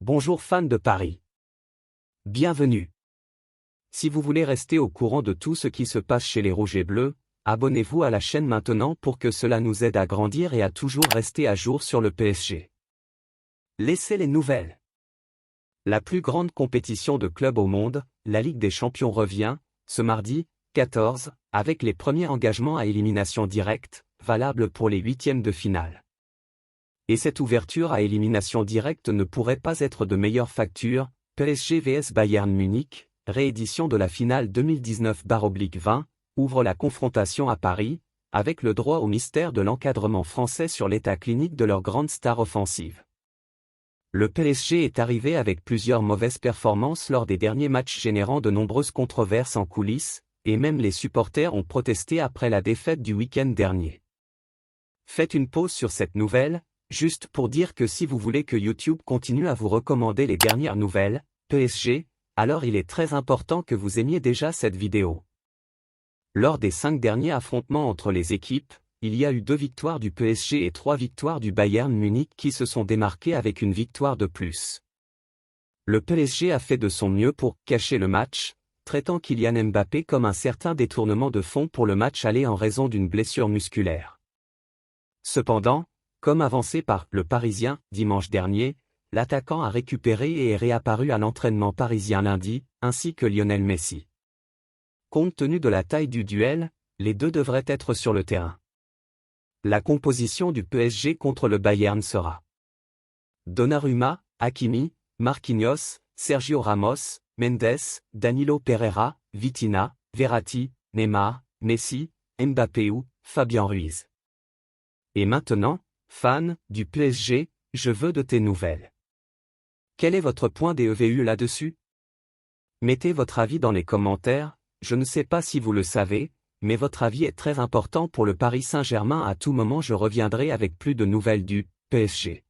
Bonjour fans de Paris. Bienvenue. Si vous voulez rester au courant de tout ce qui se passe chez les Rouges et Bleus, abonnez-vous à la chaîne maintenant pour que cela nous aide à grandir et à toujours rester à jour sur le PSG. Laissez les nouvelles. La plus grande compétition de clubs au monde, la Ligue des Champions revient, ce mardi, 14, avec les premiers engagements à élimination directe, valables pour les huitièmes de finale. Et cette ouverture à élimination directe ne pourrait pas être de meilleure facture, PSG vs Bayern Munich, réédition de la finale 2019/20, ouvre la confrontation à Paris, avec le droit au mystère de l'encadrement français sur l'état clinique de leur grande star offensive. Le PSG est arrivé avec plusieurs mauvaises performances lors des derniers matchs générant de nombreuses controverses en coulisses, et même les supporters ont protesté après la défaite du week-end dernier. Faites une pause sur cette nouvelle, juste pour dire que si vous voulez que YouTube continue à vous recommander les dernières nouvelles, PSG, alors il est très important que vous aimiez déjà cette vidéo. Lors des 5 derniers affrontements entre les équipes, il y a eu 2 victoires du PSG et 3 victoires du Bayern Munich qui se sont démarquées avec une victoire de plus. Le PSG a fait de son mieux pour cacher le match, traitant Kylian Mbappé comme un certain détournement de fonds pour le match aller en raison d'une blessure musculaire. Cependant, comme avancé par Le Parisien dimanche dernier, l'attaquant a récupéré et est réapparu à l'entraînement parisien lundi, ainsi que Lionel Messi. Compte tenu de la taille du duel, les deux devraient être sur le terrain. La composition du PSG contre le Bayern sera Donnarumma, Hakimi, Marquinhos, Sergio Ramos, Mendes, Danilo Pereira, Vitinha, Verratti, Neymar, Messi, Mbappé ou Fabien Ruiz. Et maintenant, fans du PSG, je veux de tes nouvelles. Quel est votre point DEVU là-dessus? Mettez votre avis dans les commentaires, je ne sais pas si vous le savez, mais votre avis est très important pour le Paris Saint-Germain. À tout moment je reviendrai avec plus de nouvelles du PSG.